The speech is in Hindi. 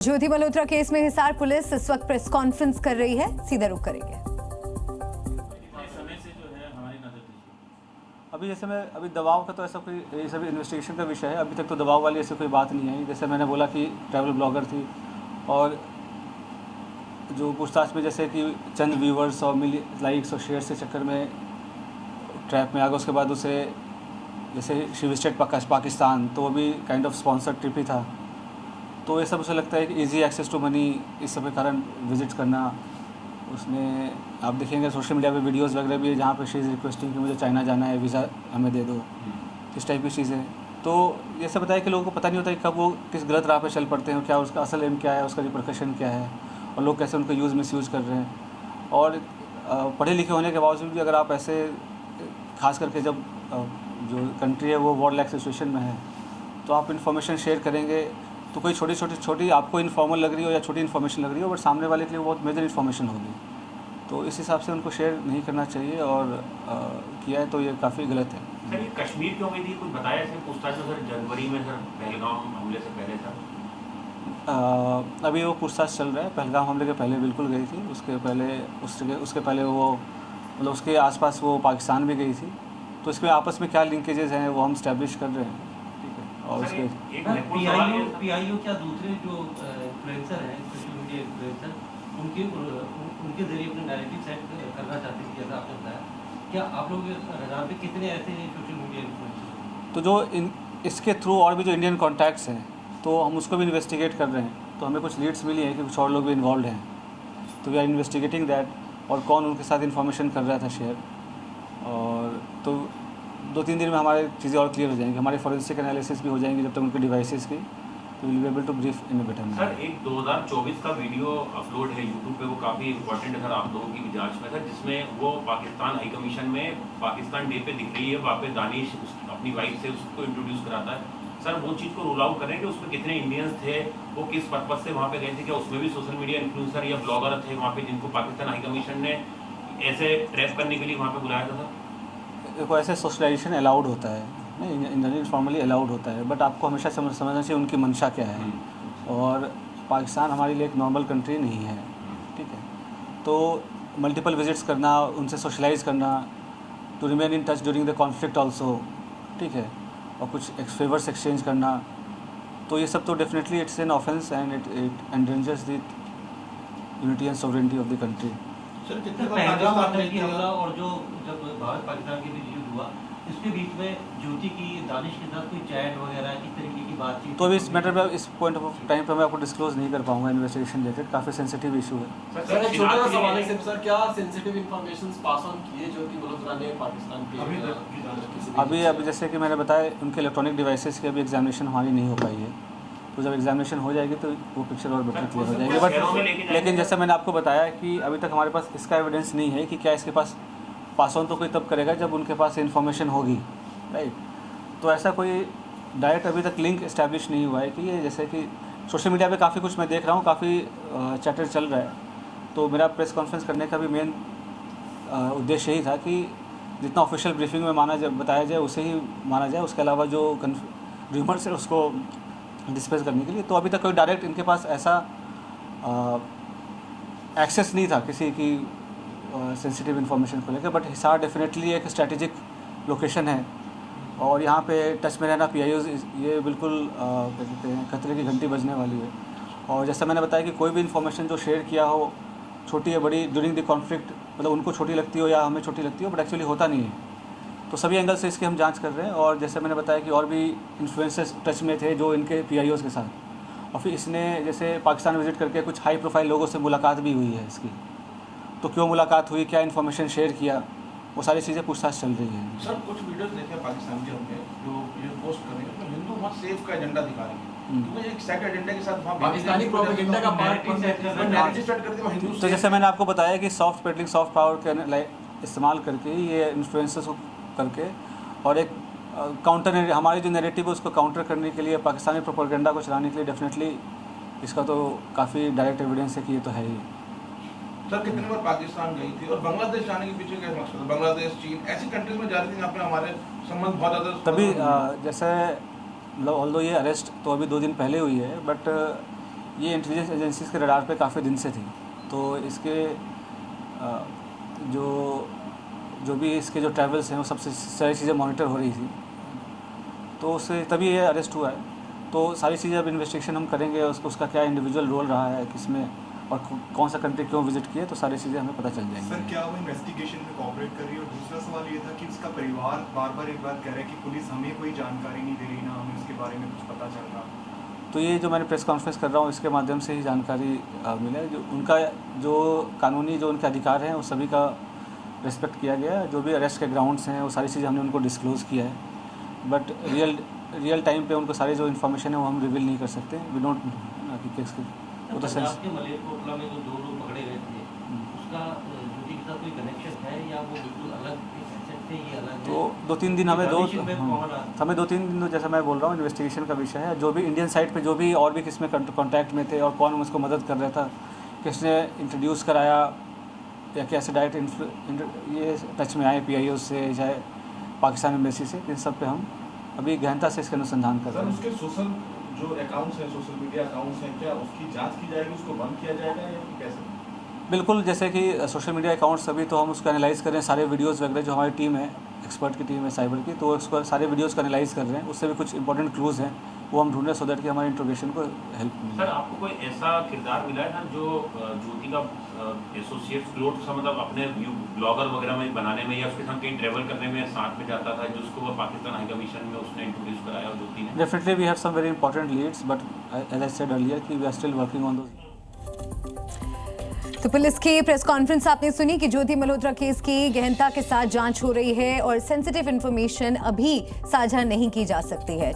ज्योति मल्होत्रा केस में हिसार पुलिस इस वक्त प्रेस कॉन्फ्रेंस कर रही है, सीधा रुख करेंगे। अभी जैसे मैं अभी दबाव का तो ऐसा कोई ये सभी इन्वेस्टिगेशन का विषय है। अभी तक तो दबाव वाली ऐसी कोई बात नहीं आई। जैसे मैंने बोला कि ट्रैवल ब्लॉगर थी और जो पूछताछ में जैसे कि चंद व्यूवर्स और लाइक्स और शेयर्स के चक्कर में ट्रैप में आ गया। उसके बाद उसे जैसे शी विजिटेड पाकिस्तान, तो वो भी काइंड ऑफ स्पॉन्सर्ड ट्रिप ही था। तो ये सब मुझे लगता है कि इजी एक्सेस टू मनी इस सब के कारण विजिट करना। उसने आप देखेंगे सोशल मीडिया पे वीडियोस वगैरह भी है जहाँ पे शी इज़ रिक्वेस्टिंग कि मुझे चाइना जाना है, वीज़ा हमें दे दो, इस टाइप की चीज़ें। तो ये सब बताया कि लोगों को पता नहीं होता कि कब वो किस गलत राह पे चल पड़ते हैं, क्या उसका असल एम क्या है, उसका रिपरकशन क्या है और लोग कैसे उनको यूज़ मिसयूज़ कर रहे हैं। और पढ़े लिखे होने के बावजूद भी अगर आप ऐसे खास करके जब जो कंट्री है वो वॉर लाइक सिचुएशन में है तो आप इन्फॉर्मेशन शेयर करेंगे तो कोई छोटी आपको इन्फॉर्मल लग रही हो या छोटी इन्फॉर्मेशन लग रही हो बट सामने वाले के लिए बहुत मेजर इन्फॉर्मेशन होगी। तो इस हिसाब से उनको शेयर नहीं करना चाहिए और किया है तो ये काफ़ी गलत है। सर ये कश्मीर क्यों गई थी, कुछ बताया इसमें पूछताछ में? सर जनवरी में सर पहलगाम हमले से पहले था। अभी वो पूछताछ चल रहा है। पहलगाम हमले के पहले बिल्कुल गई थी, उसके पहले वो मतलब उसके आसपास वो पाकिस्तान भी गई थी। तो इसमें आपस में क्या लिंकेजेस हैं वो हम स्टैब्लिश कर रहे हैं। और उसके पीआईओ क्या दूसरे जो इन्फ्लुएंसर हैं, सोशल मीडिया इन्फ्लुएंसर, उनके जरिए अपने नैरेटिव सेट करना चाहते हैं, जैसा आपने बताया। क्या आप लोग रडार पे कितने ऐसे सोशल मीडिया इन्फ्लुएंसर? तो जो इसके थ्रू और भी जो इंडियन कॉन्टैक्ट्स हैं तो हम उसको भी इन्वेस्टिगेट कर रहे हैं। तो हमें कुछ लीड्स मिली हैं कि कुछ और लोग भी इन्वॉल्व हैं। तो वी आर इन्वेस्टिगेटिंग दैट और कौन उनके साथ इन्फॉर्मेशन कर रहा था शेयर। और तो 2-3 दिन में हमारे चीज़ें और क्लियर हो जाएंगी, हमारे फॉरेंसिक एनालिसिस भी हो जाएंगी जब तक उनके डिवाइसेस की। तो will be able to brief in a better manner. Sir एक 2024 का वीडियो अपलोड है यूट्यूब पे, वो काफ़ी इंपॉर्टेंट है सर आप लोगों की जांच में सर, जिसमें वो पाकिस्तान हाई कमीशन में पाकिस्तान डे पे दिख रही है, वहाँ पे दानिश अपनी वाइफ से उसको इंट्रोड्यूस कराता है। सर वो चीज़ को रूल आउट करें कि उसमें कितने इंडियंस थे, वो किस पर्पज़ से वहाँ पे गए थे, क्या उसमें भी सोशल मीडिया इन्फ्लुएंसर या ब्लॉगर थे वहाँ पे जिनको पाकिस्तान हाई कमीशन ने ऐसे ट्रैप करने के लिए वहाँ पे बुलाया था? सर देखो ऐसे सोशलाइजेशन अलाउड होता है, नहीं फॉर्मली अलाउड होता है, बट आपको हमेशा समझना चाहिए उनकी मंशा क्या है। और पाकिस्तान हमारे लिए एक नॉर्मल कंट्री नहीं है, ठीक है। तो मल्टीपल विजिट्स करना, उनसे सोशलाइज करना, to remain in touch during the conflict also, ठीक है, और कुछ फेवर्स एक्सचेंज करना, तो ये सब तो definitely it's an offence and it endangers the unity and sovereignty of the country. Sir जितने पहलगाम आतंकी हमला और जो जब भारत पाकिस्तान के बीच युद्ध हुआ, इसके बीच में ज्योति की दानिश के साथ कोई चैट वगैरह इस तरीके की बातचीत? तो अभी इस मैटर पे इस पॉइंट ऑफ टाइम पे मैं आपको डिस्क्लोज नहीं कर पाऊंगा। इन्वेस्टिगेशन रिलेटेड काफ़ी सेंसिटिव इशू है। सर एक छोटा सा सवाल है सर, क्या सेंसिटिव इन्फॉर्मेशंस पास ऑन किए ज्योति मल्होत्रा ने पाकिस्तान के? अभी जैसे कि मैंने बताया उनके इलेक्ट्रॉनिक डिवाइसेस की अभी एग्जामिनेशन हमारी नहीं हो पाई है। तो जब एग्जामिनेशन हो जाएगी तो वो पिक्चर और बेटर क्लियर हो जाएगी। बट लेकिन जैसे मैंने आपको बताया कि अभी तक हमारे पास इसका एविडेंस नहीं है कि क्या इसके पास पास ऑन तो कोई तब करेगा जब उनके पास इन्फॉर्मेशन होगी, राइट। तो ऐसा कोई डायरेक्ट अभी तक लिंक इस्टेब्लिश नहीं हुआ है कि ये जैसे कि सोशल मीडिया पे काफ़ी कुछ मैं देख रहा हूँ, काफ़ी चैटर चल रहा है। तो मेरा प्रेस कॉन्फ्रेंस करने का भी मेन उद्देश्य यही था कि जितना ऑफिशियल ब्रीफिंग में बताया जाए उसे ही माना जाए, उसके अलावा जो र्यूमर्स है उसको डिस्पेस करने के लिए। तो अभी तक कोई डायरेक्ट इनके पास ऐसा एक्सेस नहीं था किसी की सेंसिटिव इन्फॉर्मेशन को लेकर। बट हिसार डेफिनेटली एक स्ट्रैटेजिक लोकेशन है और यहाँ पे टच में रहना पीआईओ ये बिल्कुल क्या कहते हैं खतरे की घंटी बजने वाली है। और जैसा मैंने बताया कि कोई भी इन्फॉर्मेशन जो शेयर किया हो, छोटी या बड़ी, ड्यूरिंग द कॉन्फ्लिक्ट, मतलब उनको छोटी लगती हो या हमें छोटी लगती हो, बट एक्चुअली होता नहीं है। तो सभी एंगल से इसकी हम जांच कर रहे हैं। और जैसे मैंने बताया कि और भी इन्फ्लुएंसर्स टच में थे जो इनके पीआईओज़ के साथ, और फिर इसने जैसे पाकिस्तान विजिट करके कुछ हाई प्रोफाइल लोगों से मुलाकात भी हुई है इसकी। तो क्यों मुलाकात हुई, क्या इन्फॉर्मेशन शेयर किया, वो सारी चीज़ें पूछताछ चल रही है। सर कुछ वीडियोस देखे पाकिस्तान के होंगे जो ये पोस्ट कर रहे हैं, तो हिंदू मत सेफ का एजेंडा दिखा रहे हैं, क्योंकि एक सेट एजेंडा के साथ पाकिस्तानी प्रोपेगेंडा का पार्ट नैरेटिव सेट करते हैं हिंदू। तो जैसे मैंने आपको बताया कि सॉफ्ट पेडलिंग, सॉफ्ट पावर के इस्तेमाल करके ये इन्फ्लुएंसर्स को करके और एक काउंटर हमारी जो नैरेटिव है उसको काउंटर करने के लिए, पाकिस्तानी प्रोपेगेंडा को चलाने के लिए डेफिनेटली इसका तो काफ़ी डायरेक्ट एविडेंस है कि ये तो है ही। सर कितनी बार पाकिस्तान गई थी और बांग्लादेश जाने के पीछे क्या मकसद है? बांग्लादेश, चीन ऐसी कंट्रीज में जा रही थी जहाँ पे हमारे संबंध बहुत ज़्यादा तभी जैसे ऑल्दो ये अरेस्ट तो अभी 2 दिन पहले हुई है, बट ये इंटेलिजेंस एजेंसीज के रडार पे काफ़ी दिन से थी। तो इसके जो भी इसके जो ट्रैवल्स हैं वो सबसे सारी चीज़ें मॉनिटर हो रही थी, तो उससे तभी ये अरेस्ट हुआ है। तो सारी चीज़ें अब इन्वेस्टिगेशन हम करेंगे, उसका क्या इंडिविजुअल रोल रहा है किसमें और कौन सा कंट्री क्यों विजिट किए, तो सारी चीज़ें हमें पता चल जाएंगी। सर क्या वो इन्वेस्टिगेशन में कोऑपरेट कर रही है? और दूसरा सवाल ये था कि उसका परिवार बार बार एक बात कह रहा है कि पुलिस हमें कोई जानकारी नहीं दे रही, ना हमें उसके बारे में कुछ पता चल रहा। तो ये जो मैंने प्रेस कॉन्फ्रेंस कर रहा हूँ इसके माध्यम से ही जानकारी मिला है। जो उनका जो कानूनी जो उनके अधिकार हैं वो सभी का रिस्पेक्ट किया गया है। जो भी अरेस्ट के ग्राउंड्स हैं वो सारी चीज़ें हमने उनको डिस्क्लोज़ किया है, बट रियल टाइम पे उनको सारी जो इन्फॉर्मेशन है वो हम रिवील नहीं कर सकते। वी डोंट कि केस की वो तो सेंस पंजाब के मलेरकोटला में जो 2 लोग पकड़े गए थे, उसका ज्योति के साथ कोई कनेक्शन है या वो बिल्कुल अलग एसेट थे, ये अलग है? तो 2-3 दिन हमें हमें 2-3 दिन, जैसा मैं बोल रहा हूँ, इन्वेस्टिगेशन का विषय है। जो भी इंडियन साइड पे जो भी और भी किसमें कॉन्टैक्ट में थे और कौन उसको मदद कर रहा था, किसने इंट्रोड्यूस कराया या कैसे डायरेक्ट ये टच में आए PIO से चाहे पाकिस्तान एम्बेसी से, इन सब पे हम अभी गहनता से इसका अनुसंधान कर रहे हैं। उसके सोशल जो अकाउंट्स हैं, सोशल मीडिया अकाउंट्स हैं, क्या उसकी जांच की जाएगी, उसको बंद किया जाएगा या कैसे? बिल्कुल, जैसे कि सोशल मीडिया अकाउंट्स अभी तो हम उसको एनालाइज़ कर रहे हैं। सारे वीडियोस वगैरह जो हमारी टीम है, एक्सपर्ट की टीम है साइबर की, तो उसको सारे वीडियोस को एनालाइज़ कर रहे हैं। उससे भी कुछ इंपॉर्टेंट क्लूज़ हैं वो हम ढूंढ रहे हैं, सो दैट कि हमारे इंट्रोगेशन को हेल्प मिले। सर आपको कोई ऐसा किरदार मिला है ना जो ज्योति का एसोसिएट क्लोज सा, मतलब अपने ब्लॉगर वगैरह में बनाने में या उसके साथ कहीं ट्रैवल करने में साथ में जाता था, जिसको वो पाकिस्तान हाई कमीशन में उसने इंट्रोड्यूस कराया ज्योति ने? Definitely we have some very important leads, but as I said earlier कि we are still working on those. तो पुलिस की प्रेस कॉन्फ्रेंस आपने सुनी कि ज्योति मल्होत्रा केस की गहनता के साथ जांच हो रही है और सेंसिटिव इंफॉर्मेशन अभी साझा नहीं की जा सकती है।